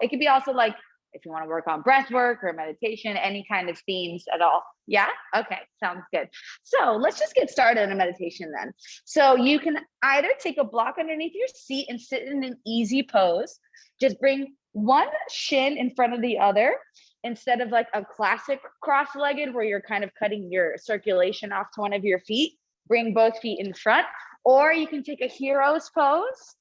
It could be also like, if you want to work on breath work or meditation, any kind of themes at all. Yeah? Okay, sounds good. So let's just get started in meditation then. So you can either take a block underneath your seat and sit in an easy pose. Just bring one shin in front of the other instead of like a classic cross-legged where you're kind of cutting your circulation off to one of your feet. Bring both feet in front, or you can take a hero's pose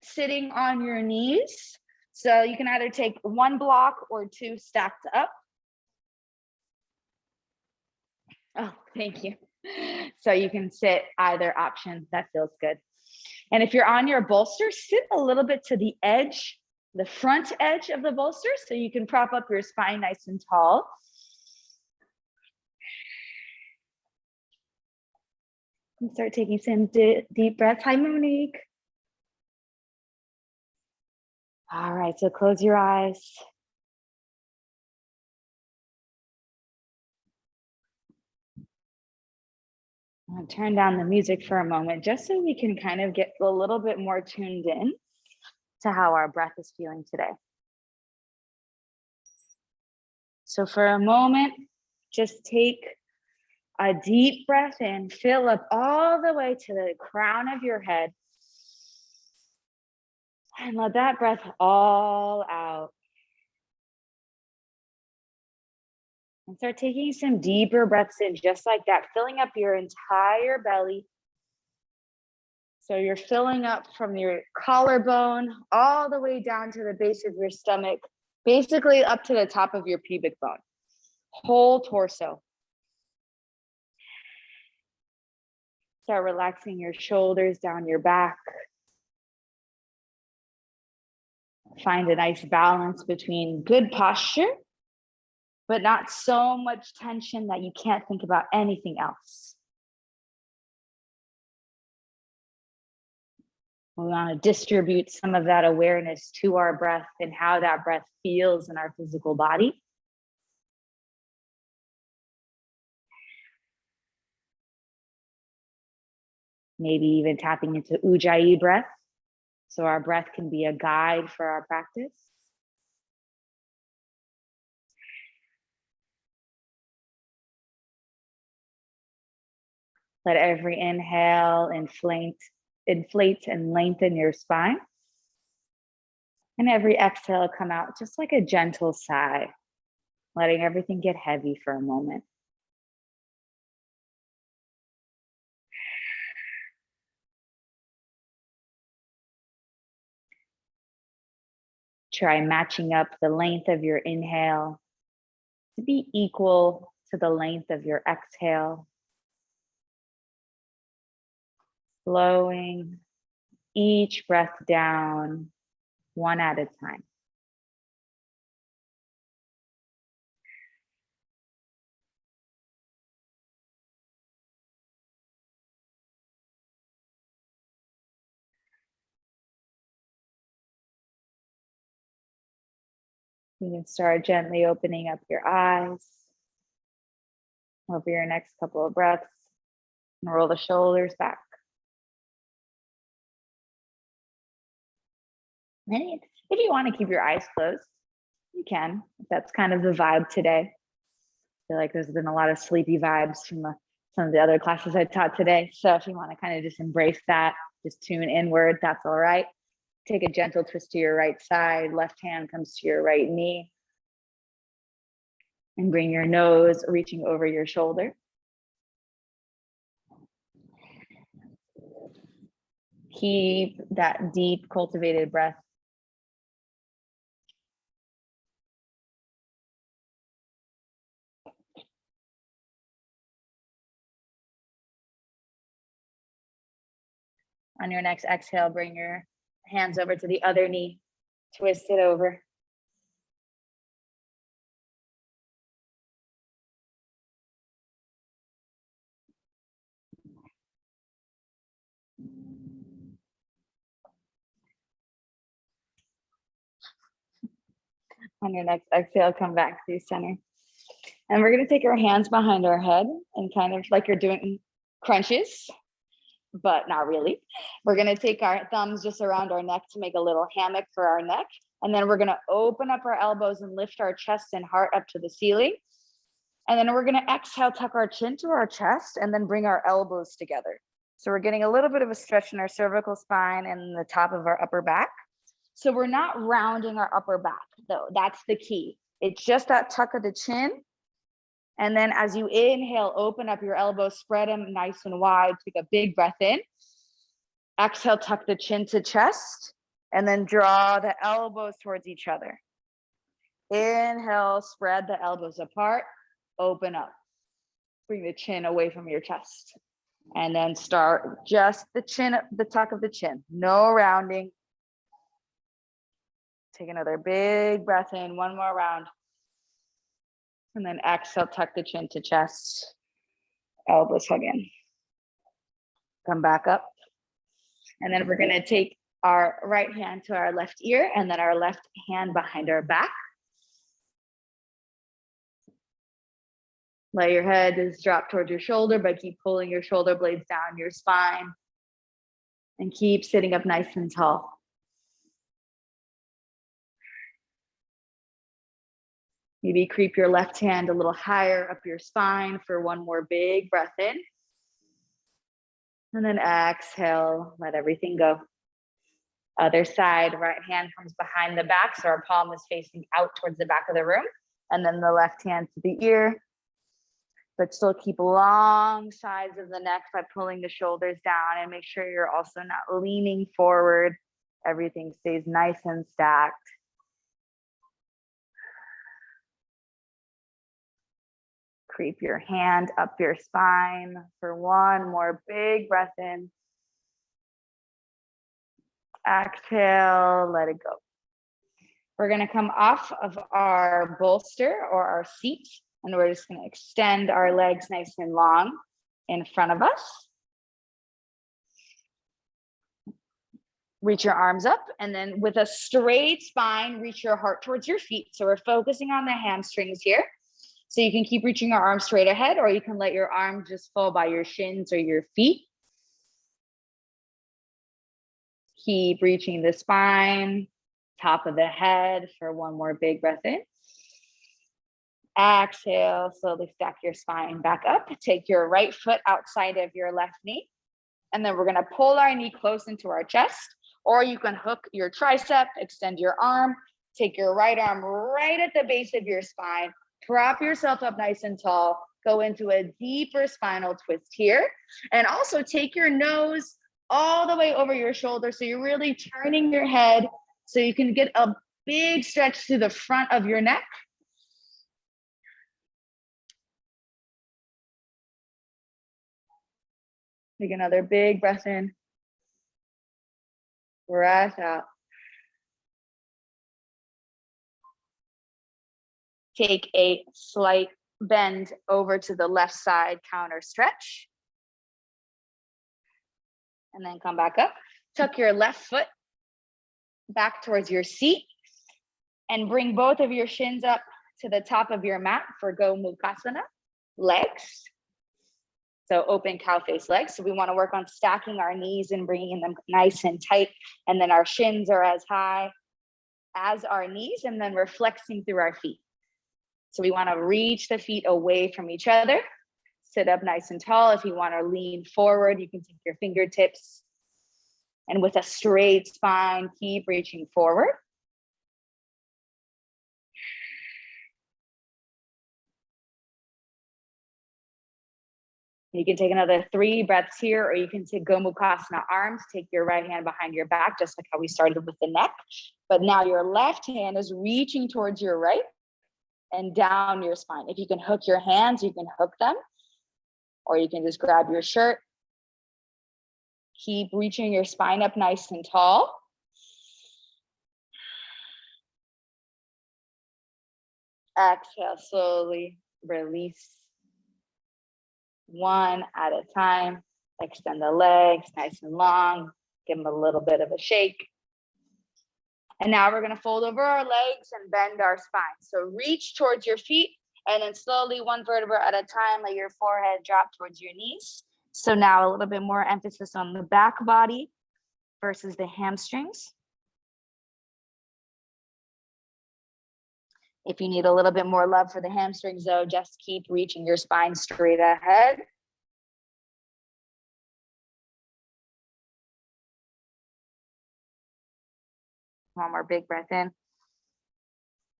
sitting on your knees. So you can either take one block or two stacked up. Oh, thank you. So you can sit either option. That feels good. And if you're on your bolster, sit a little bit to the edge, the front edge of the bolster, so you can prop up your spine nice and tall. And start taking some deep breaths. Hi, Monique. All right, so close your eyes. I'm gonna turn down the music for a moment, just so we can kind of get a little bit more tuned in to how our breath is feeling today. So for a moment, just take a deep breath in, fill up all the way to the crown of your head. And let that breath all out. And start taking some deeper breaths in, just like that, filling up your entire belly. So you're filling up from your collarbone all the way down to the base of your stomach, basically up to the top of your pubic bone, whole torso. Start relaxing your shoulders down your back. Find a nice balance between good posture, but not so much tension that you can't think about anything else. We want to distribute some of that awareness to our breath and how that breath feels in our physical body. Maybe even tapping into Ujjayi breath, so our breath can be a guide for our practice. Let every inhale inflate and lengthen your spine. And every exhale come out just like a gentle sigh, letting everything get heavy for a moment. Try matching up the length of your inhale to be equal to the length of your exhale. Slowing each breath down one at a time. You can start gently opening up your eyes over your next couple of breaths and roll the shoulders back. And if you want to keep your eyes closed, you can. That's kind of the vibe today. I feel like there's been a lot of sleepy vibes from some of the other classes I taught today. So if you want to kind of just embrace that, just tune inward, that's all right. Take a gentle twist to your right side. Left hand comes to your right knee. And bring your nose reaching over your shoulder. Keep that deep, cultivated breath. On your next exhale, bring your hands over to the other knee, twist it over. On your next exhale, come back to center. And we're going to take our hands behind our head and kind of like you're doing crunches, but not really. We're going to take our thumbs just around our neck to make a little hammock for our neck. And then we're gonna open up our elbows and lift our chest and heart up to the ceiling. And then we're gonna exhale, tuck our chin to our chest and then bring our elbows together. So we're getting a little bit of a stretch in our cervical spine and the top of our upper back. So we're not rounding our upper back though, that's the key. It's just that tuck of the chin. And then as you inhale, open up your elbows, spread them nice and wide, take a big breath in. Exhale, tuck the chin to chest, and then draw the elbows towards each other. Inhale, spread the elbows apart, open up. Bring the chin away from your chest. And then start just the chin, the tuck of the chin, no rounding. Take another big breath in, one more round. And then exhale, tuck the chin to chest, elbows hug in. Come back up. And then we're gonna take our right hand to our left ear and then our left hand behind our back. Let your head just drop towards your shoulder, but keep pulling your shoulder blades down your spine and keep sitting up nice and tall. Maybe creep your left hand a little higher up your spine for one more big breath in. And then exhale, let everything go. Other side, right hand comes behind the back, so our palm is facing out towards the back of the room. And then the left hand to the ear. But still keep long sides of the neck by pulling the shoulders down and make sure you're also not leaning forward. Everything stays nice and stacked. Creep your hand up your spine for one more big breath in. Exhale, let it go. We're gonna come off of our bolster or our seat, and we're just gonna extend our legs nice and long in front of us. Reach your arms up, and then with a straight spine, reach your heart towards your feet. So we're focusing on the hamstrings here. So you can keep reaching your arms straight ahead, or you can let your arms just fall by your shins or your feet. Keep reaching the spine, top of the head for one more big breath in. Exhale, slowly stack your spine back up. Take your right foot outside of your left knee. And then we're gonna pull our knee close into our chest, or you can hook your tricep, extend your arm, take your right arm right at the base of your spine, prop yourself up nice and tall, go into a deeper spinal twist here. And also take your nose all the way over your shoulder. So you're really turning your head so you can get a big stretch to the front of your neck. Take another big breath in, breath out. Take a slight bend over to the left side, counter stretch. And then come back up. Tuck your left foot back towards your seat and bring both of your shins up to the top of your mat for Gomukhasana, legs. So open cow face legs. So we want to work on stacking our knees and bringing them nice and tight. And then our shins are as high as our knees, and then we're flexing through our feet. So we want to reach the feet away from each other. Sit up nice and tall. If you want to lean forward, you can take your fingertips. And with a straight spine, keep reaching forward. You can take another 3 breaths here, or you can take Gomukhasana arms. Take your right hand behind your back, just like how we started with the neck. But now your left hand is reaching towards your right and down your spine. If you can hook your hands, you can hook them, or you can just grab your shirt. Keep reaching your spine up nice and tall. Exhale, slowly release. One at a time. Extend the legs nice and long. Give them a little bit of a shake. And now we're gonna fold over our legs and bend our spine. So reach towards your feet and then slowly one vertebra at a time, let your forehead drop towards your knees. So now a little bit more emphasis on the back body versus the hamstrings. If you need a little bit more love for the hamstrings though, just keep reaching your spine straight ahead. One more big breath in.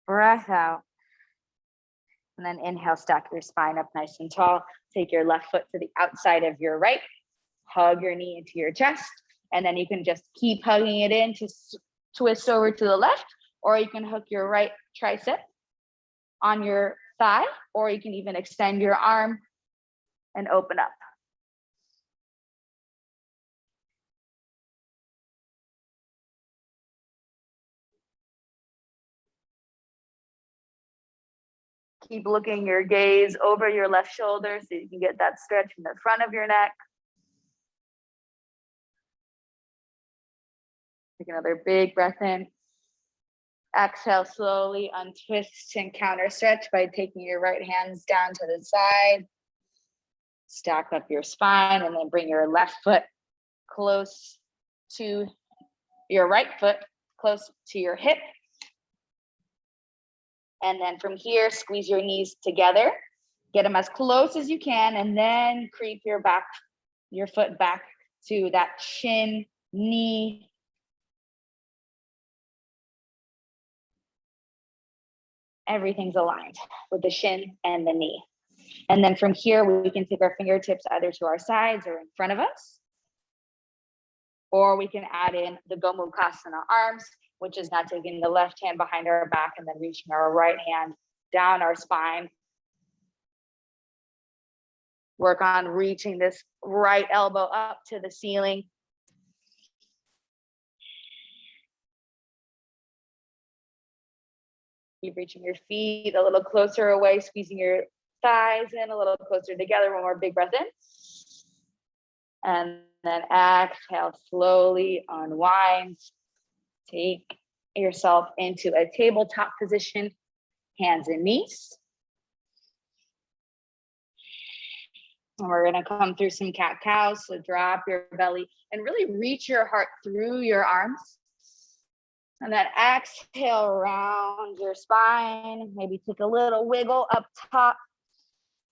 Breath out. And then inhale, stack your spine up nice and tall. Take your left foot to the outside of your right. Hug your knee into your chest. And then you can just keep hugging it in to twist over to the left, or you can hook your right tricep on your thigh, or you can even extend your arm and open up. Keep looking your gaze over your left shoulder so you can get that stretch in the front of your neck. Take another big breath in. Exhale, slowly untwist and counter stretch by taking your right hands down to the side. Stack up your spine and then bring your left foot close to your right foot, close to your hip. And then from here, squeeze your knees together. Get them as close as you can, and then creep your foot back to that shin, knee. Everything's aligned with the shin and the knee. And then from here, we can take our fingertips either to our sides or in front of us. Or we can add in the Gomukhasana arms, which is now taking the left hand behind our back and then reaching our right hand down our spine. Work on reaching this right elbow up to the ceiling. Keep reaching your feet a little closer away, squeezing your thighs in a little closer together. One more big breath in. And then exhale, slowly unwind. Take yourself into a tabletop position, hands and knees. And we're gonna come through some cat-cows, so drop your belly and really reach your heart through your arms. And then exhale, round your spine. Maybe take a little wiggle up top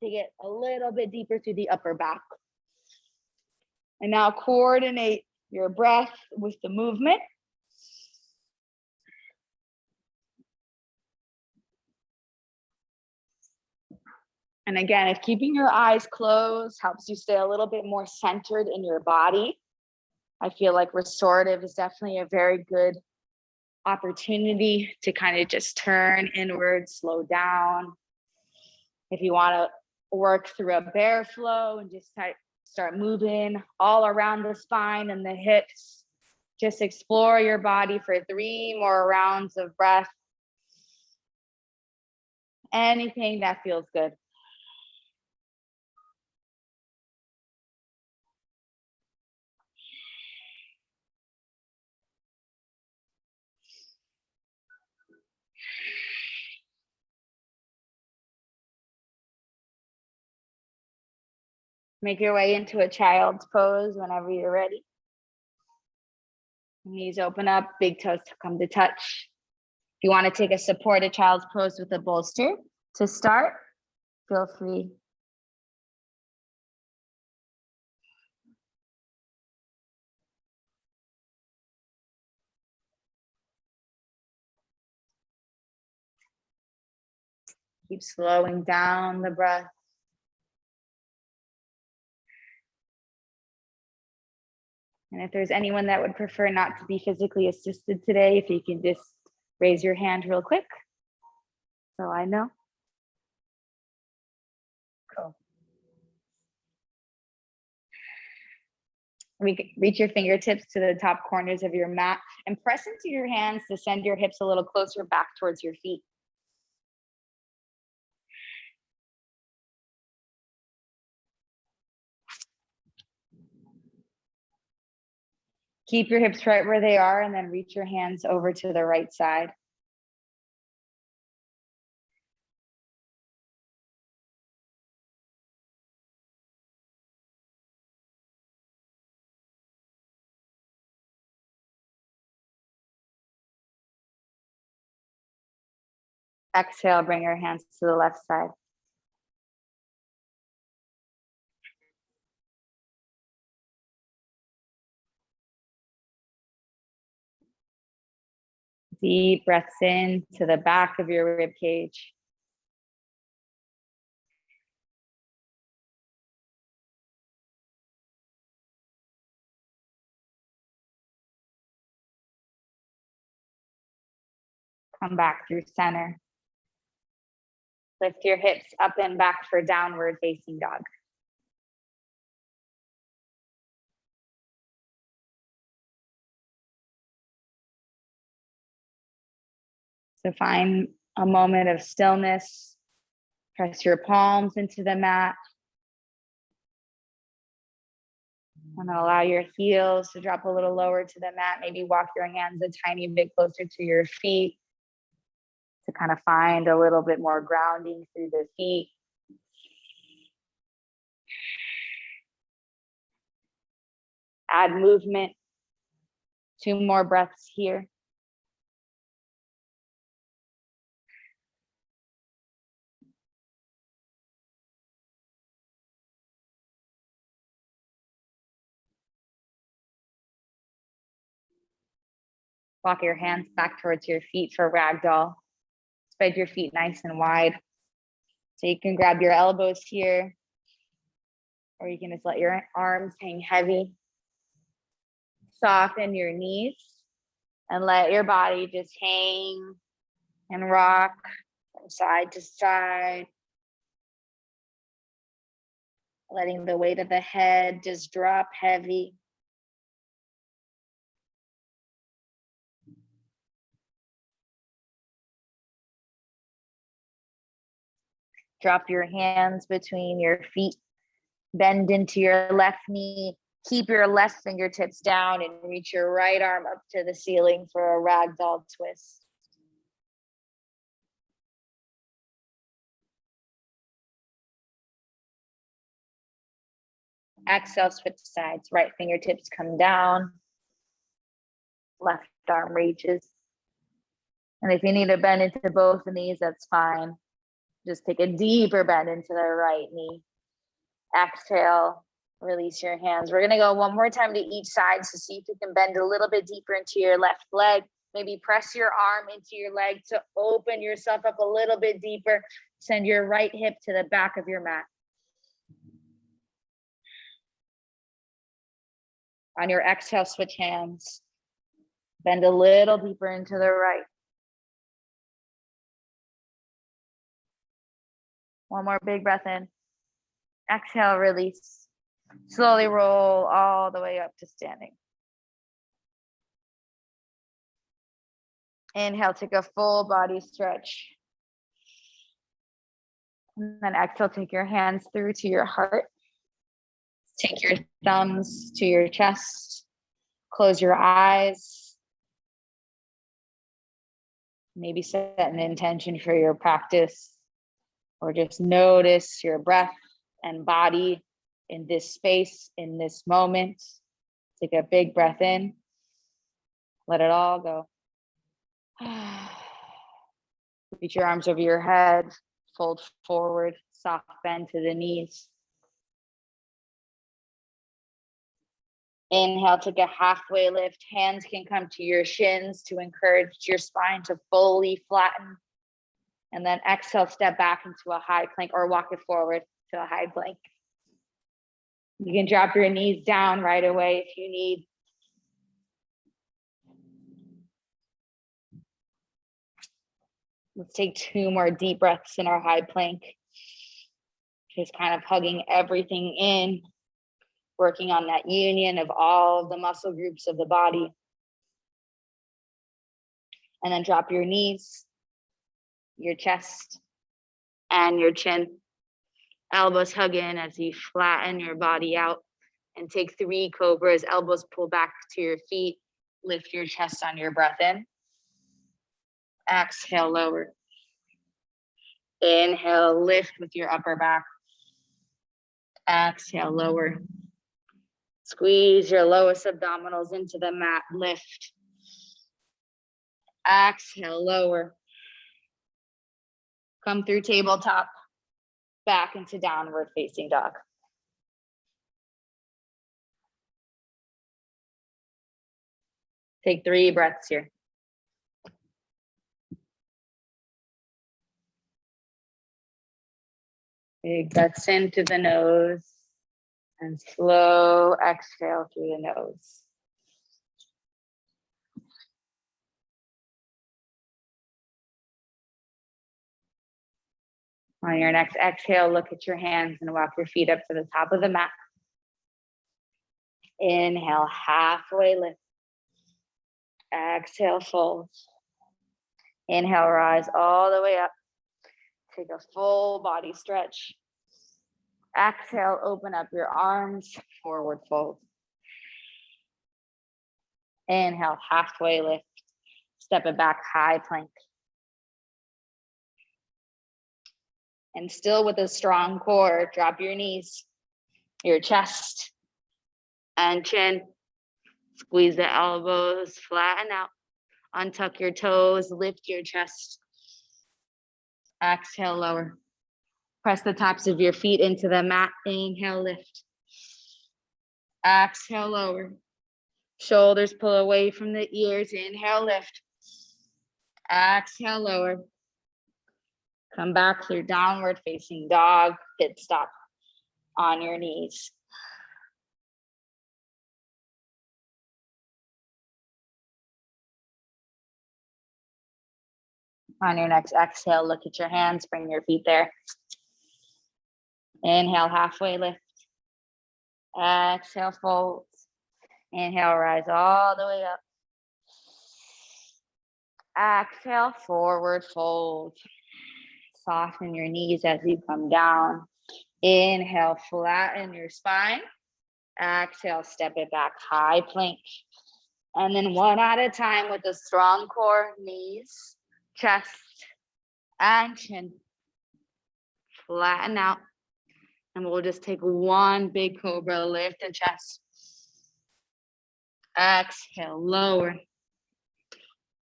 to get a little bit deeper through the upper back. And now coordinate your breath with the movement. And again, if keeping your eyes closed helps you stay a little bit more centered in your body, I feel like restorative is definitely a very good opportunity to kind of just turn inward, slow down. If you want to work through a bear flow and just start moving all around the spine and the hips, just explore your body for 3 more rounds of breath. Anything that feels good. Make your way into a child's pose whenever you're ready. Knees open up, big toes come to touch. If you want to take a supported child's pose with a bolster to start, feel free. Keep slowing down the breath. And if there's anyone that would prefer not to be physically assisted today, if you can just raise your hand real quick, so I know. Cool. Reach your fingertips to the top corners of your mat and press into your hands to send your hips a little closer back towards your feet. Keep your hips right where they are and then reach your hands over to the right side. Exhale, bring your hands to the left side. Deep breaths in to the back of your rib cage. Come back through center. Lift your hips up and back for downward facing dog. So find a moment of stillness. Press your palms into the mat. And allow your heels to drop a little lower to the mat. Maybe walk your hands a tiny bit closer to your feet to kind of find a little bit more grounding through the feet. Add movement. 2 more breaths here. Walk your hands back towards your feet for ragdoll. Spread your feet nice and wide. So you can grab your elbows here, or you can just let your arms hang heavy. Soften your knees and let your body just hang and rock from side to side. Letting the weight of the head just drop heavy. Drop your hands between your feet. Bend into your left knee. Keep your left fingertips down and reach your right arm up to the ceiling for a ragdoll twist. Exhale, switch sides. Right fingertips come down. Left arm reaches. And if you need to bend into both knees, that's fine. Just take a deeper bend into the right knee. Exhale, release your hands. We're gonna go one more time to each side. So see if you can bend a little bit deeper into your left leg. Maybe press your arm into your leg to open yourself up a little bit deeper. Send your right hip to the back of your mat. On your exhale, switch hands. Bend a little deeper into the right. One more big breath in. Exhale, release. Slowly roll all the way up to standing. Inhale, take a full body stretch. And then exhale, take your hands through to your heart. Take your thumbs to your chest. Close your eyes. Maybe set an intention for your practice, or just notice your breath and body in this space, in this moment. Take a big breath in. Let it all go. Reach your arms over your head. Fold forward. Soft bend to the knees. Inhale, take a halfway lift. Hands can come to your shins to encourage your spine to fully flatten. And then exhale, step back into a high plank or walk it forward to a high plank. You can drop your knees down right away if you need. Let's take 2 more deep breaths in our high plank. Just kind of hugging everything in, working on that union of all of the muscle groups of the body. And then drop your knees, your chest, and your chin. Elbows hug in as you flatten your body out, and take 3 cobras. Elbows pull back to your feet. Lift your chest on your breath in. Exhale, lower. Inhale, lift with your upper back. Exhale, lower. Squeeze your lowest abdominals into the mat. Lift. Exhale, lower. Come through tabletop, back into downward facing dog. Take 3 breaths here. Big breaths in through the nose and slow exhale through the nose. On your next exhale, look at your hands and walk your feet up to the top of the mat. Inhale, halfway lift. Exhale, fold. Inhale, rise all the way up. Take a full body stretch. Exhale, open up your arms, forward fold. Inhale, halfway lift. Step it back, high plank. And still with a strong core, drop your knees, your chest and chin. Squeeze the elbows, flatten out. Untuck your toes, lift your chest. Exhale, lower. Press the tops of your feet into the mat. Inhale, lift. Exhale, lower. Shoulders pull away from the ears. Inhale, lift. Exhale, lower. Come back through downward facing dog. Pit stop on your knees. On your next exhale, look at your hands, bring your feet there. Inhale, halfway lift. Exhale, fold. Inhale, rise all the way up. Exhale, forward fold. Soften your knees as you come down. Inhale, flatten your spine. Exhale, step it back, high plank. And then one at a time with a strong core, knees, chest, and chin. Flatten out. And we'll just take one big cobra, lift the chest. Exhale, lower.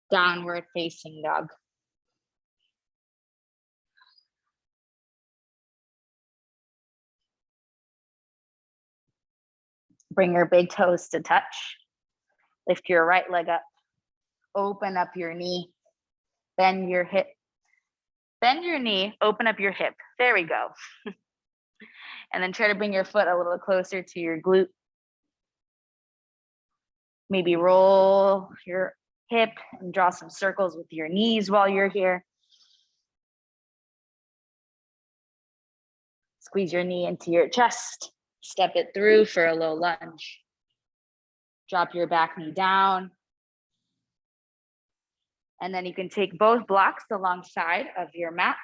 Downward facing dog. Bring your big toes to touch. Lift your right leg up. Open up your knee. Bend your hip. Bend your knee, open up your hip. There we go. And then try to bring your foot a little closer to your glute. Maybe roll your hip and draw some circles with your knees while you're here. Squeeze your knee into your chest. Step it through for a low lunge. Drop your back knee down. And then you can take both blocks alongside of your mat.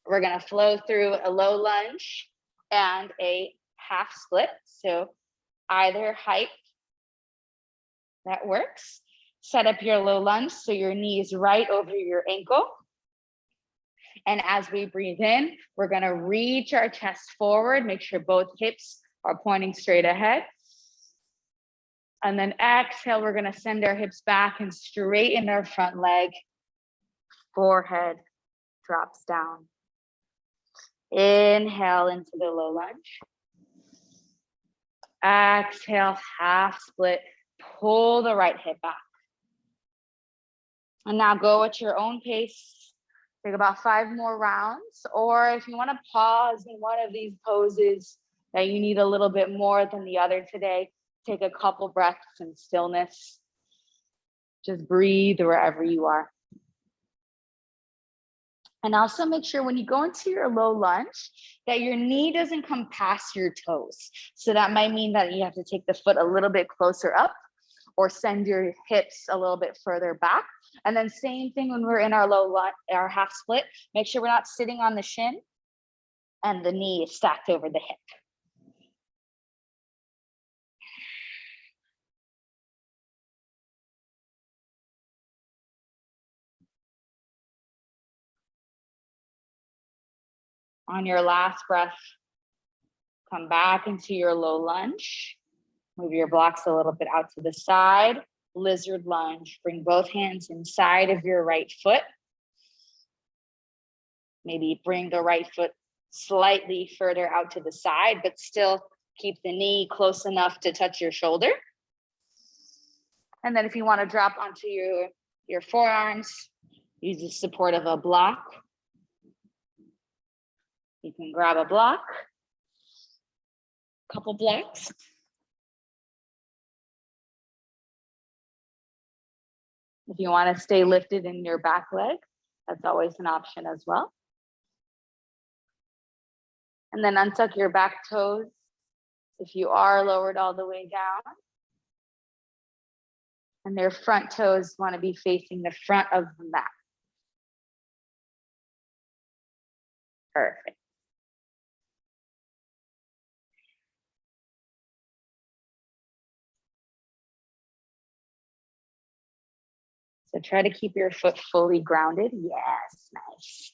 We're gonna flow through a low lunge and a half split. So either height that works. Set up your low lunge so your knee is right over your ankle. And as we breathe in, we're gonna reach our chest forward, make sure both hips are pointing straight ahead. And then exhale, we're gonna send our hips back and straighten our front leg. Forehead drops down. Inhale into the low lunge. Exhale, half split. Pull the right hip back. And now go at your own pace. Take about 5 more rounds. Or if you want to pause in one of these poses that you need a little bit more than the other today, take a couple breaths in stillness. Just breathe wherever you are. And also make sure when you go into your low lunge that your knee doesn't come past your toes. So that might mean that you have to take the foot a little bit closer up or send your hips a little bit further back. And then same thing when we're in our low lunge, our half split, make sure we're not sitting on the shin and the knee is stacked over the hip. On your last breath, come back into your low lunge. Move your blocks a little bit out to the side. Lizard lunge. Bring both hands inside of your right foot. Maybe bring the right foot slightly further out to the side, but still keep the knee close enough to touch your shoulder. And then if you want to drop onto your forearms, use the support of a block. You can grab a block, a couple blocks. If you want to stay lifted in your back leg, that's always an option as well. And then untuck your back toes if you are lowered all the way down. And their front toes want to be facing the front of the mat. Perfect. So try to keep your foot fully grounded. Yes, nice.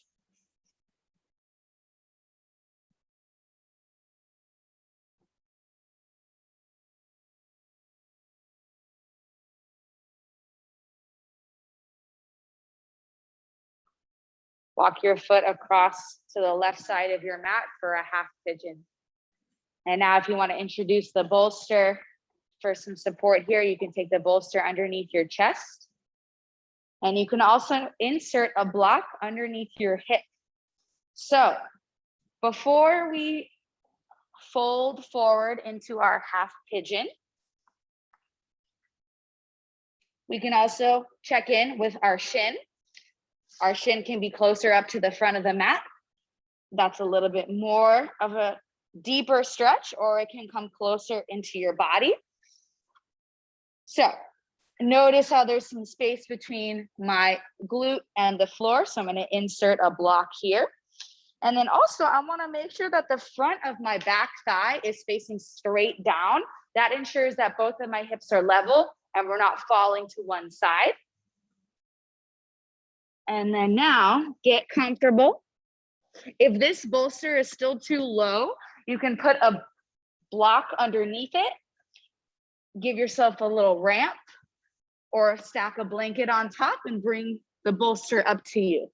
Walk your foot across to the left side of your mat for a half pigeon. And now if you want to introduce the bolster for some support here, you can take the bolster underneath your chest. And you can also insert a block underneath your hip. So before we fold forward into our half pigeon, we can also check in with our shin. Our shin can be closer up to the front of the mat. That's a little bit more of a deeper stretch, or it can come closer into your body. So notice how there's some space between my glute and the floor. So I'm going to insert a block here. And then also I want to make sure that the front of my back thigh is facing straight down. That ensures that both of my hips are level and we're not falling to one side. And then now get comfortable. If this bolster is still too low, you can put a block underneath it. Give yourself a little ramp or stack a blanket on top and bring the bolster up to you.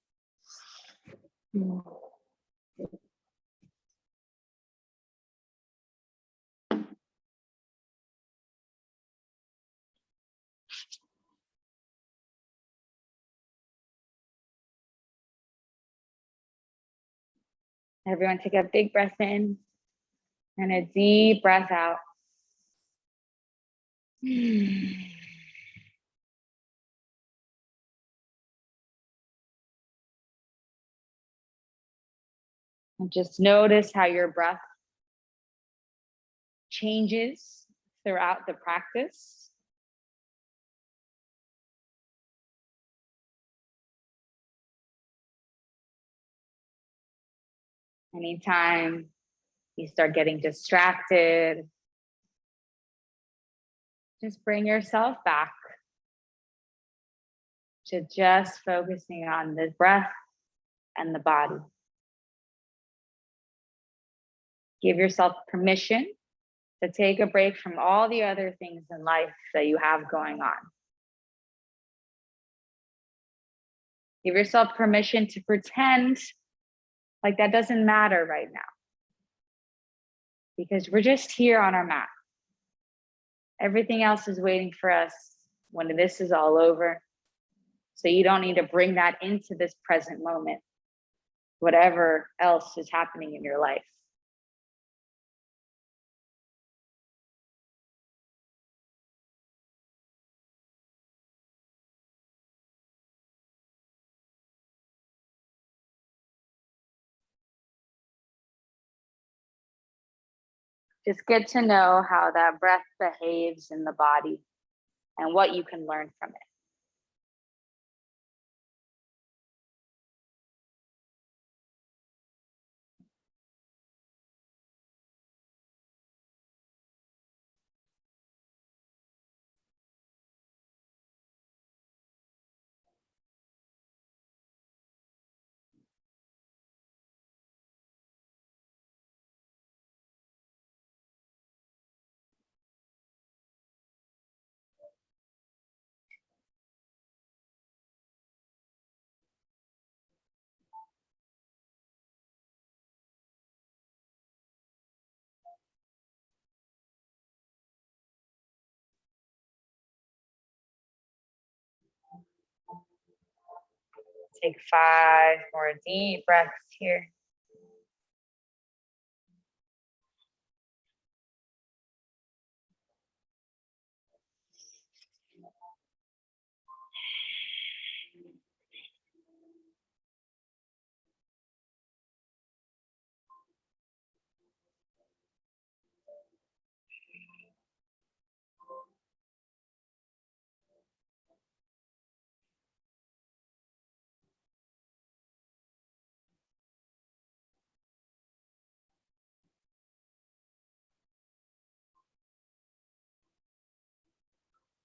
Everyone take a big breath in and a deep breath out. And just notice how your breath changes throughout the practice. Anytime you start getting distracted, just bring yourself back to just focusing on the breath and the body. Give yourself permission to take a break from all the other things in life that you have going on. Give yourself permission to pretend like that doesn't matter right now, because we're just here on our mat. Everything else is waiting for us when this is all over. So you don't need to bring that into this present moment, whatever else is happening in your life. Just get to know how that breath behaves in the body and what you can learn from it. Take 5 more deep breaths here.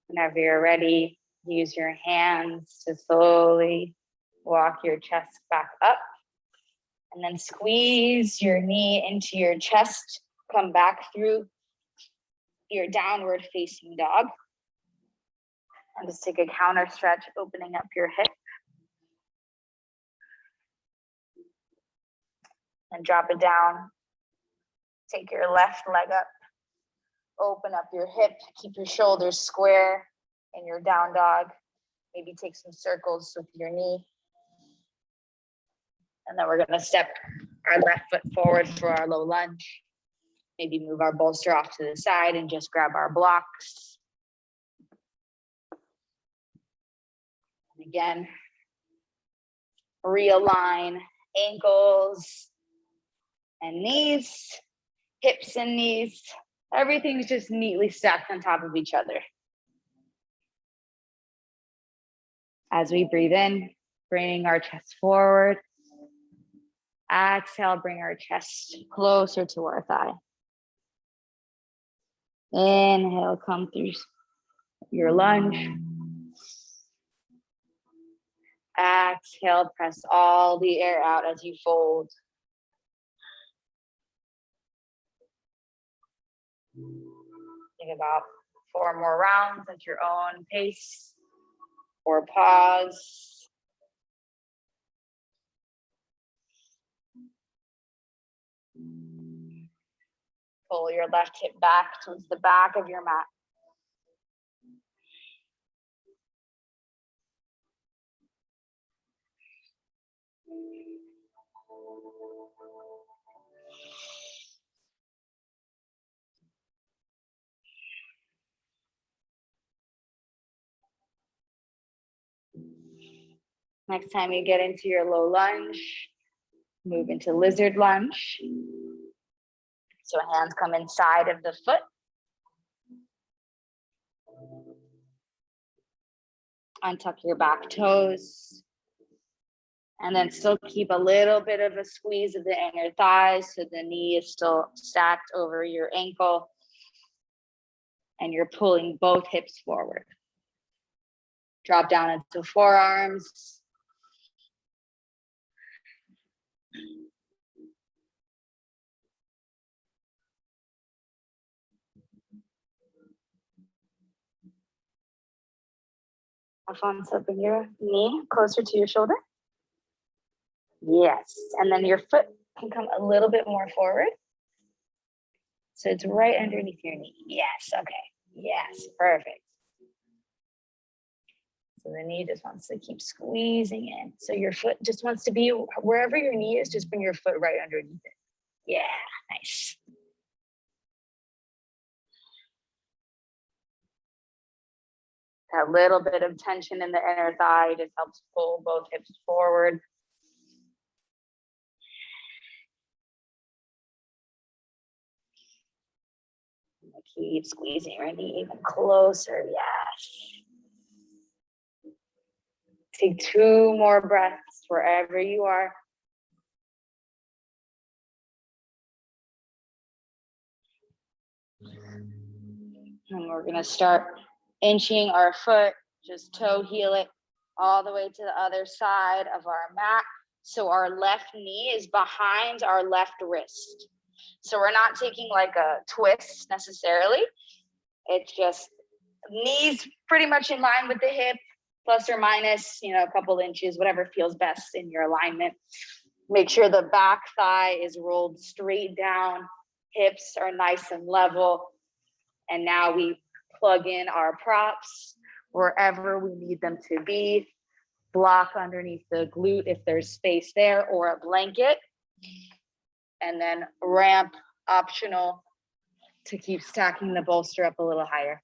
Whenever you're ready, use your hands to slowly walk your chest back up. And then squeeze your knee into your chest. Come back through your downward facing dog. And just take a counter stretch, opening up your hip. And drop it down. Take your left leg up. Open up your hip. Keep your shoulders square in your down dog. Maybe take some circles with your knee. And then we're going to step our left foot forward for our low lunge. Maybe move our bolster off to the side and just grab our blocks. And again, realign ankles and knees, hips and knees. Everything's just neatly stacked on top of each other. As we breathe in, bring our chest forward. Exhale, bring our chest closer to our thigh. Inhale, come through your lunge. Exhale, press all the air out as you fold. Think about 4 more rounds at your own pace, or pause. Pull your left hip back towards the back of your mat. Next time you get into your low lunge, move into lizard lunge. So hands come inside of the foot. Untuck your back toes. And then still keep a little bit of a squeeze of the inner thighs so the knee is still stacked over your ankle. And you're pulling both hips forward. Drop down into forearms. Alfonso, bring your knee closer to your shoulder. Yes, and then your foot can come a little bit more forward. So it's right underneath your knee. Yes, okay. Yes, perfect. So the knee just wants to keep squeezing in. So your foot just wants to be wherever your knee is, just bring your foot right underneath it. Yeah, nice. That little bit of tension in the inner thigh just helps pull both hips forward. Keep squeezing your knee even closer. Yes. Take 2 more breaths wherever you are. And we're going to start inching our foot, just toe heel it all the way to the other side of our mat. So our left knee is behind our left wrist. So we're not taking like a twist necessarily. It's just knees pretty much in line with the hip, plus or minus, a couple inches, whatever feels best in your alignment. Make sure the back thigh is rolled straight down. Hips are nice and level. And now we plug in our props wherever we need them to be. block underneath the glute if there's space there, or a blanket. And then ramp, optional, to keep stacking the bolster up a little higher.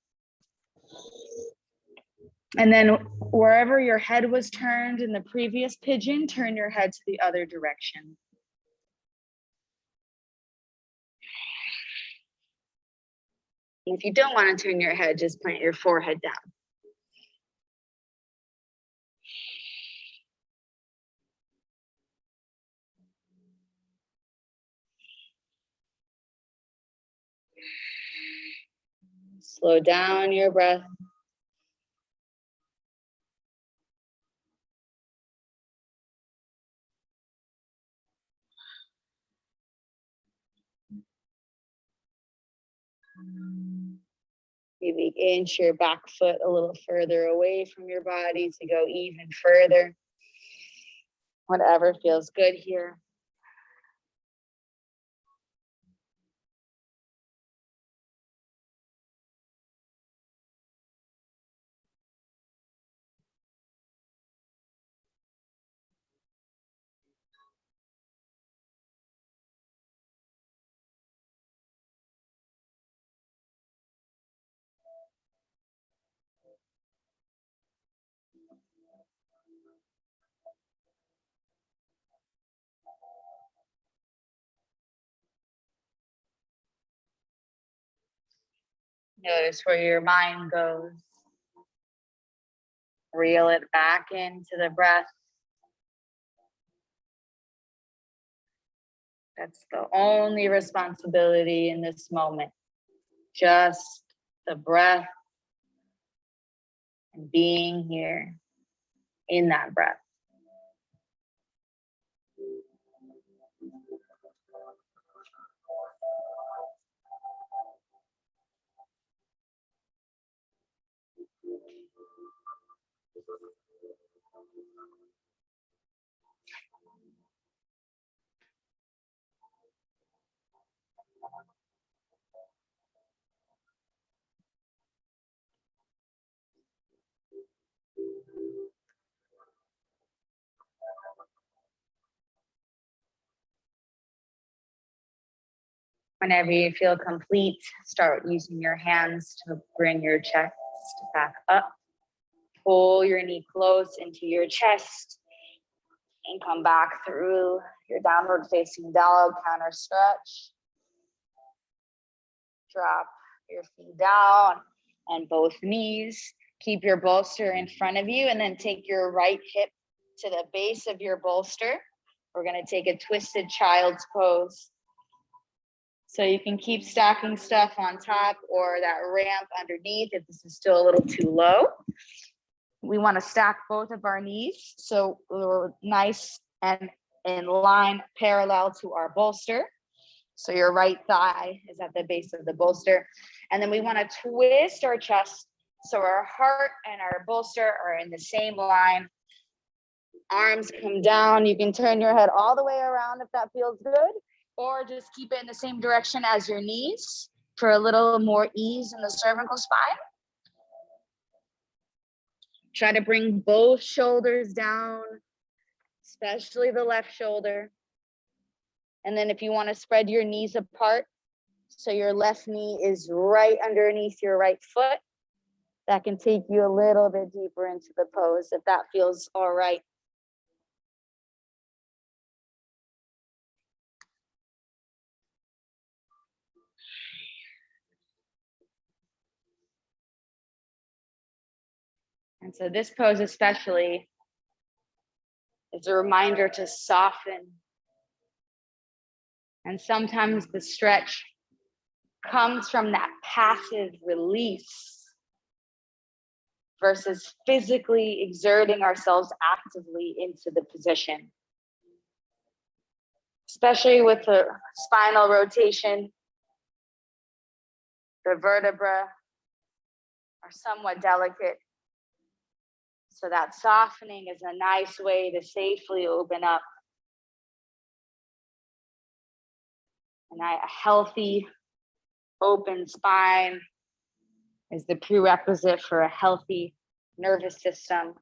And then wherever your head was turned in the previous pigeon, turn your head to the other direction. If you don't want to turn your head, just plant your forehead down. Slow down your breath. Maybe inch your back foot a little further away from your body to go even further. Whatever feels good here. Notice where your mind goes. Reel it back into the breath. That's the only responsibility in this moment. Just the breath and being here in that breath. Whenever you feel complete, start using your hands to bring your chest back up. Pull your knee close into your chest and come back through your downward facing dog, counter stretch. Drop your feet down and both knees. Keep your bolster in front of you and then take your right hip to the base of your bolster. We're going to take a twisted child's pose. So you can keep stacking stuff on top or that ramp underneath if this is still a little too low. We want to stack both of our knees so we're nice and in line parallel to our bolster. So your right thigh is at the base of the bolster. And then we want to twist our chest so our heart and our bolster are in the same line. Arms come down. You can turn your head all the way around if that feels good, or just keep it in the same direction as your knees for a little more ease in the cervical spine. Try to bring both shoulders down, especially the left shoulder. And then if you want to spread your knees apart, so your left knee is right underneath your right foot, that can take you a little bit deeper into the pose if that feels all right. And so this pose especially is a reminder to soften. And sometimes the stretch comes from that passive release versus physically exerting ourselves actively into the position. Especially with the spinal rotation, the vertebrae are somewhat delicate. So that softening is a nice way to safely open up. And a healthy, open spine is the prerequisite for a healthy nervous system.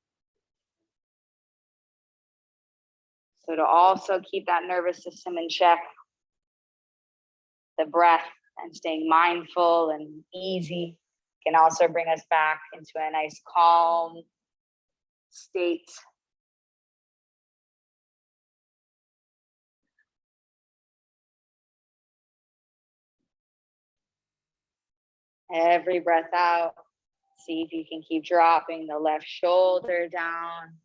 So to also keep that nervous system in check, the breath and staying mindful and easy can also bring us back into a nice calm state. Every breath out, see if you can keep dropping the left shoulder down.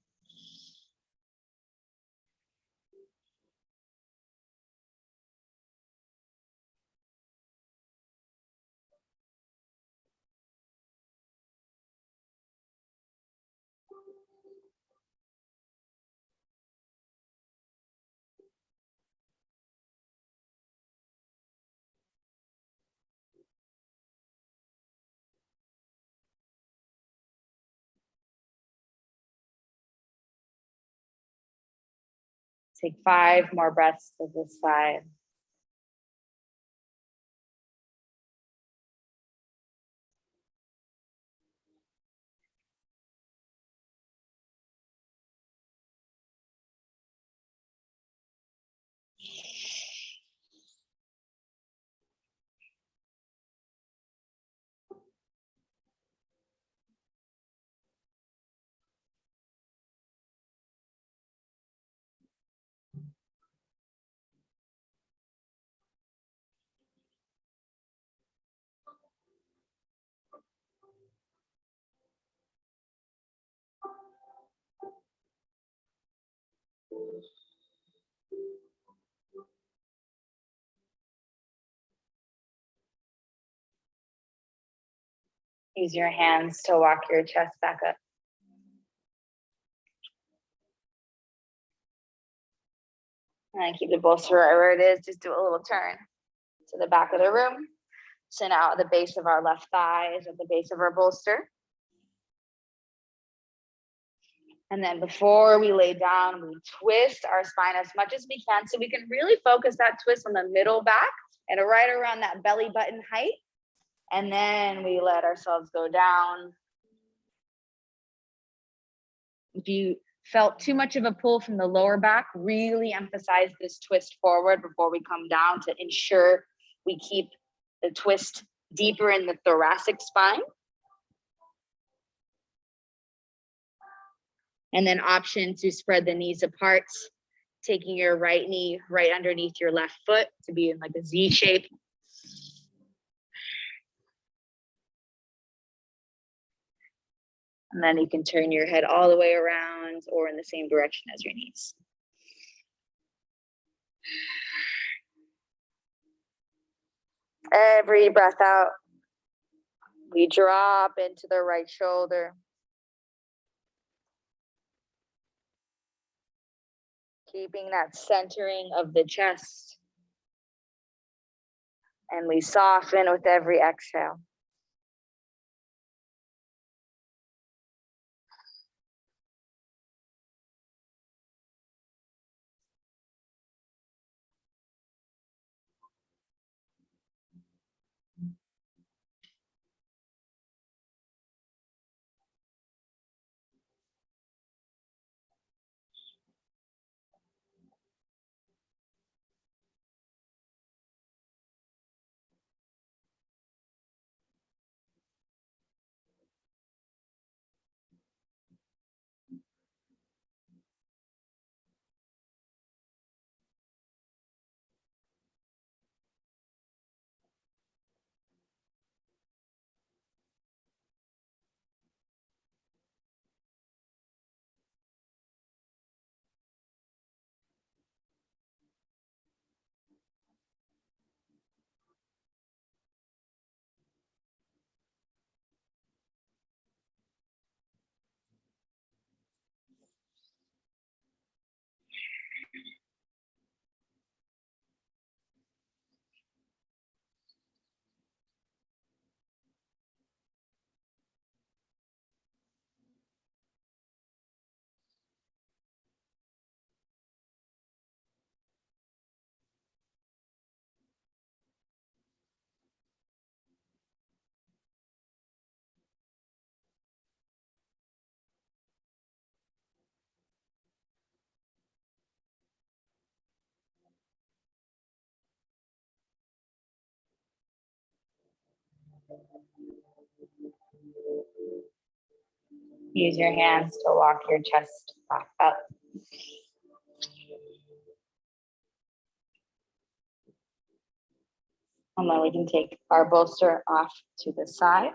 Take 5 more breaths to this side. Use your hands to walk your chest back up. And keep the bolster right where it is. Just do a little turn to the back of the room. So now at the base of our left thigh is at the base of our bolster. And then before we lay down, we twist our spine as much as we can so we can really focus that twist on the middle back and right around that belly button height. And then we let ourselves go down. If you felt too much of a pull from the lower back, really emphasize this twist forward before we come down to ensure we keep the twist deeper in the thoracic spine. And then option to spread the knees apart, taking your right knee right underneath your left foot to be in like a Z shape. And then you can turn your head all the way around or in the same direction as your knees. Every breath out, we drop into the right shoulder. Keeping that centering of the chest. And we soften with every exhale. Use your hands to walk your chest back up. And then we can take our bolster off to the side.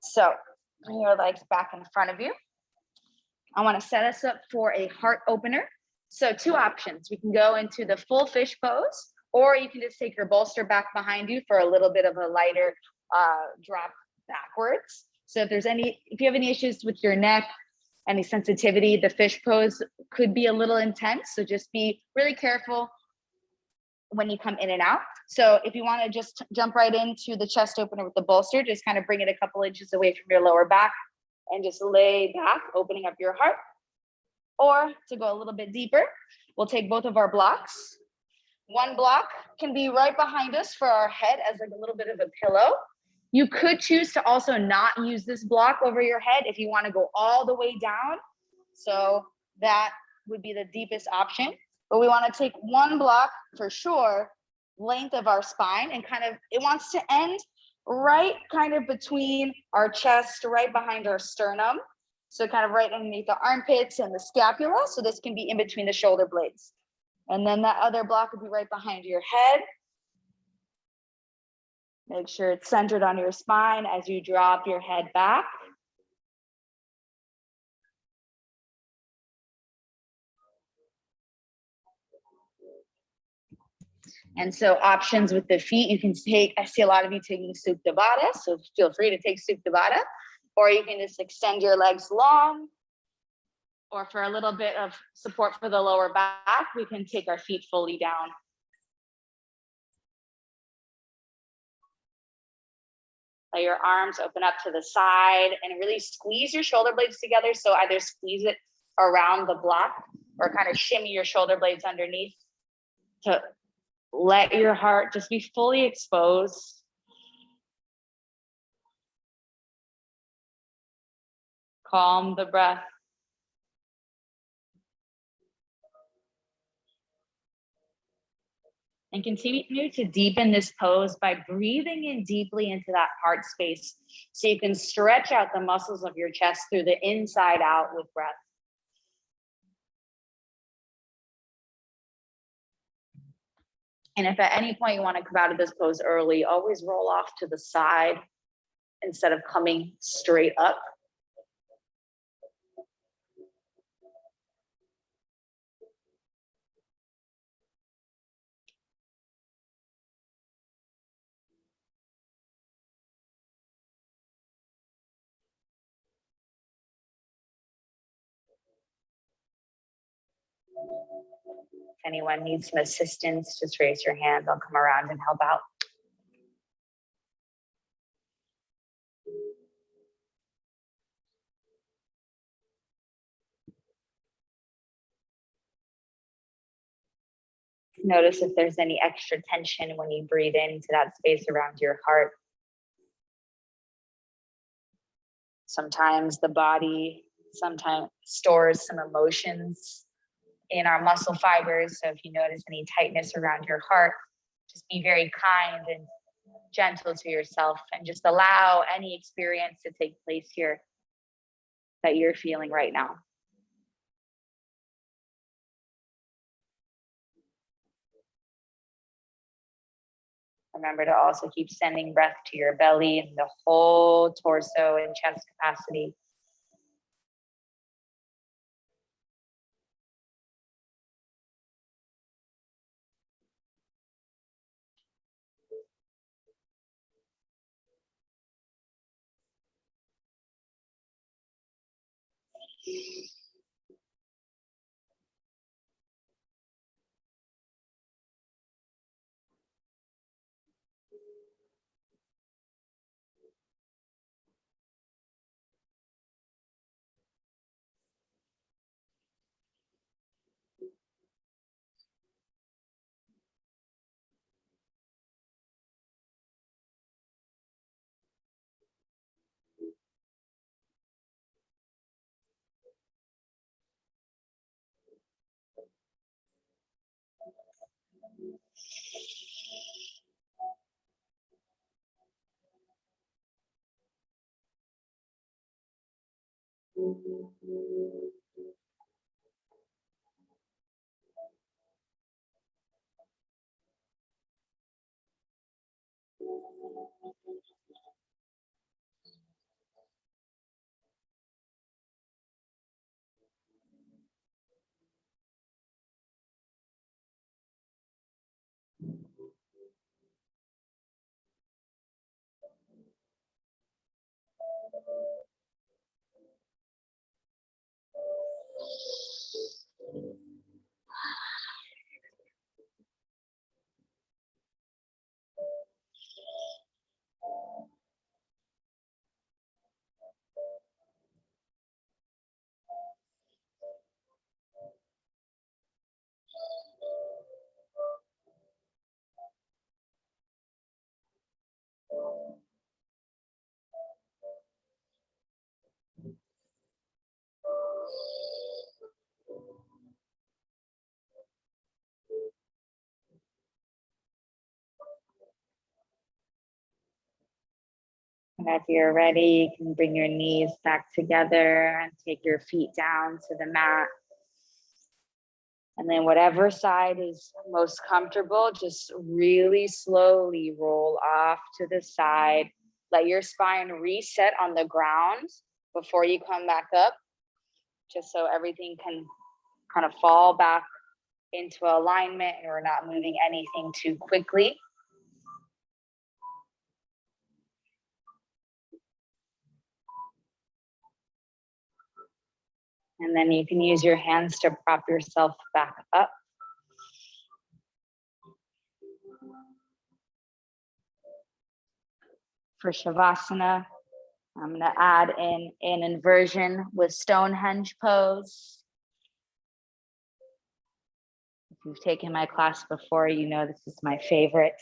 So bring your legs back in front of you. I want to set us up for a heart opener. So two options. We can go into the full fish pose, or you can just take your bolster back behind you for a little bit of a lighter drop backwards. So if you have any issues with your neck, any sensitivity, the fish pose could be a little intense. So just be really careful when you come in and out. So if you want to just jump right into the chest opener with the bolster, just kind of bring it a couple inches away from your lower back and just lay back, opening up your heart. Or to go a little bit deeper, we'll take both of our blocks. One block can be right behind us for our head as like a little bit of a pillow. You could choose to also not use this block over your head if you want to go all the way down. So that would be the deepest option. But we want to take one block for sure, length of our spine, and kind of, it wants to end right kind of between our chest, right behind our sternum. So kind of right underneath the armpits and the scapula. So this can be in between the shoulder blades. And then that other block would be right behind your head. Make sure it's centered on your spine as you drop your head back. And so options with the feet, you can take, I see a lot of you taking Supta Baddha, so feel free to take Supta Baddha, or you can just extend your legs long, or for a little bit of support for the lower back, we can take our feet fully down. Let your arms open up to the side and really squeeze your shoulder blades together. So either squeeze it around the block or kind of shimmy your shoulder blades underneath to let your heart just be fully exposed. Calm the breath. And continue to deepen this pose by breathing in deeply into that heart space so you can stretch out the muscles of your chest through the inside out with breath. And if at any point you want to come out of this pose early, always roll off to the side instead of coming straight up. If anyone needs some assistance, just raise your hand. I'll come around and help out. Notice if there's any extra tension when you breathe into that space around your heart. Sometimes the body stores some emotions in our muscle fibers. So if you notice any tightness around your heart, just be very kind and gentle to yourself and just allow any experience to take place here that you're feeling right now. Remember to also keep sending breath to your belly and the whole torso and chest capacity. And if you're ready, you can bring your knees back together and take your feet down to the mat. And then whatever side is most comfortable, just really slowly roll off to the side. Let your spine reset on the ground before you come back up, just so everything can kind of fall back into alignment and we're not moving anything too quickly. And then you can use your hands to prop yourself back up. For Shavasana, I'm going to add in an inversion with Stonehenge pose. If you've taken my class before, you know this is my favorite.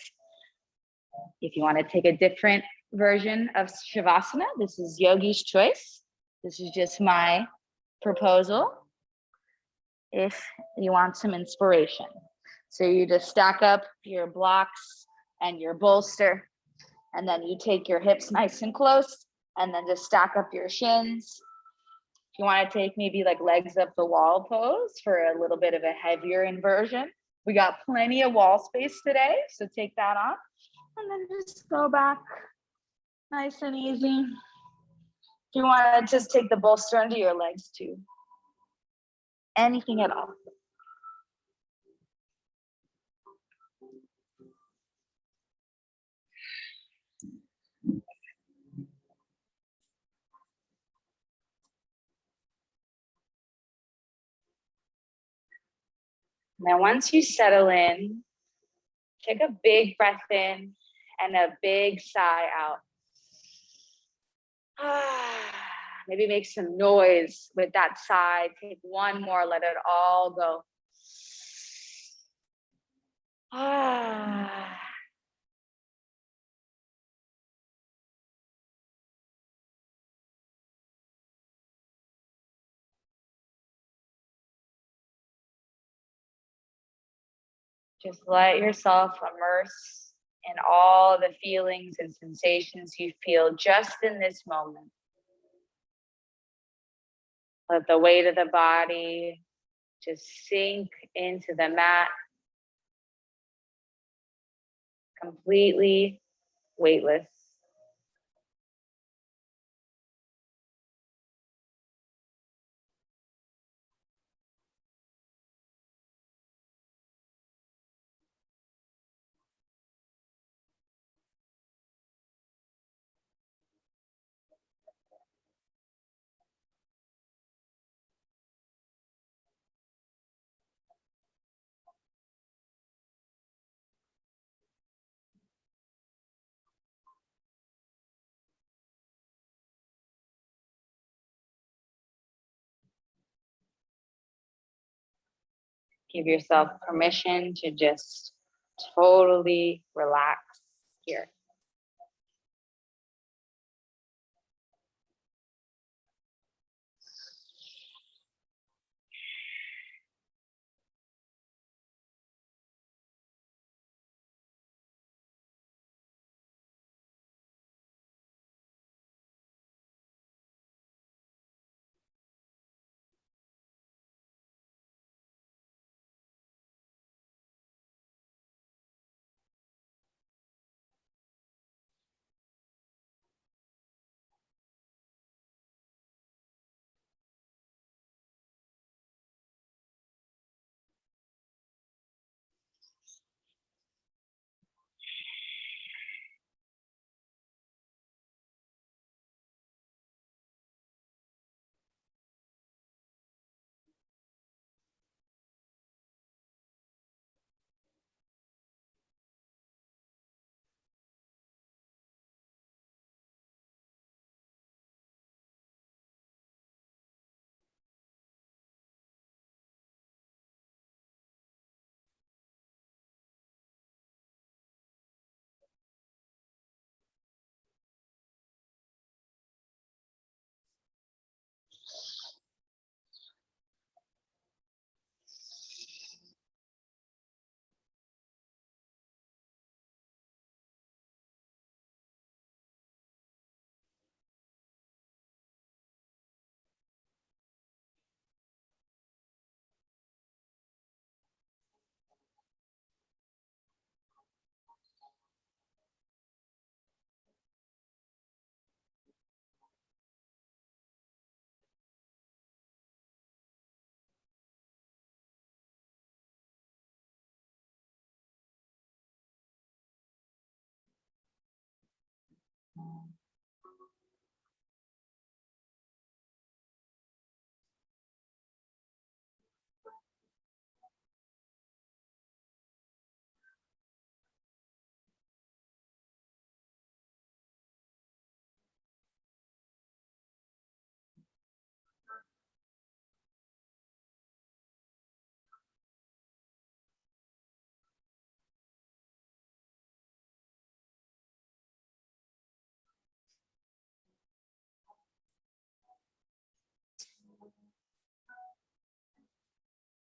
If you want to take a different version of Shavasana, this is Yogi's choice. This is just my proposal if you want some inspiration. So you just stack up your blocks and your bolster, and then you take your hips nice and close, and then just stack up your shins. If you want to take maybe like legs up the wall pose for a little bit of a heavier inversion, we got plenty of wall space today, so take that off, and then just go back nice and easy. If you want to just take the bolster under your legs too, anything at all. Now, once you settle in, take a big breath in and a big sigh out. Maybe make some noise with that sigh. Take one more, let it all go. Just let yourself immerse in all the feelings and sensations you feel just in this moment. Let the weight of the body just sink into the mat, completely weightless. Give yourself permission to just totally relax here.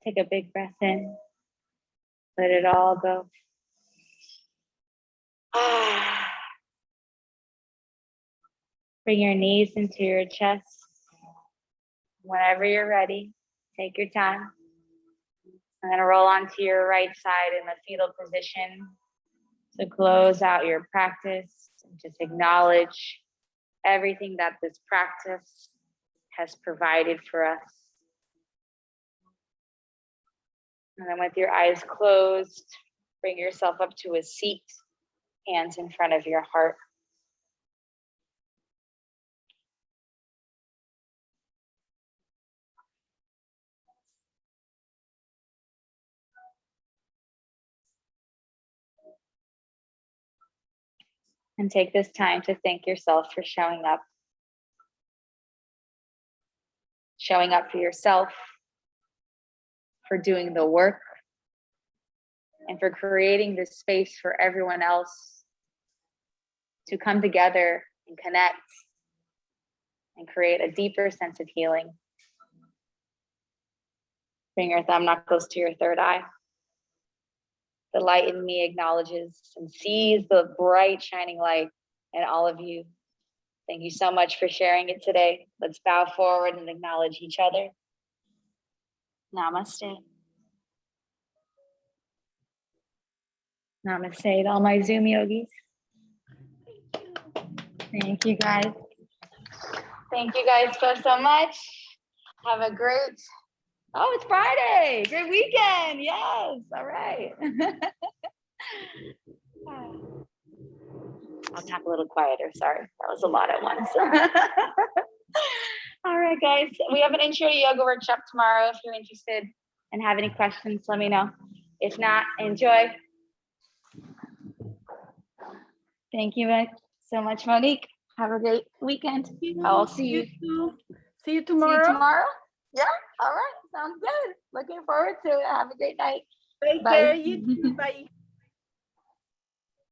Take a big breath in. Let it all go. Bring your knees into your chest. Whenever you're ready, take your time. And then roll onto your right side in the fetal position to close out your practice. And just acknowledge everything that this practice has provided for us. And then with your eyes closed, bring yourself up to a seat, hands in front of your heart. And take this time to thank yourself for showing up. Showing up for yourself, for doing the work, and for creating this space for everyone else to come together and connect and create a deeper sense of healing. Bring your thumb knuckles to your third eye. The light in me acknowledges and sees the bright shining light in all of you. Thank you so much for sharing it today. Let's bow forward and acknowledge each other. Namaste. Namaste to all my Zoom yogis. Thank you guys. Thank you guys so much. Have a great, oh, it's Friday. Great weekend. Yes. All right. I'll talk a little quieter. Sorry. That was a lot at once. All right, guys. We have an intro to yoga workshop tomorrow. If you're interested and have any questions, let me know. If not, enjoy. Thank you so much, Monique. Have a great weekend. I'll see you. See you tomorrow. See you tomorrow. Yeah. All right. Sounds good. Looking forward to it. Have a great night. Take Bye. care. You too. Bye.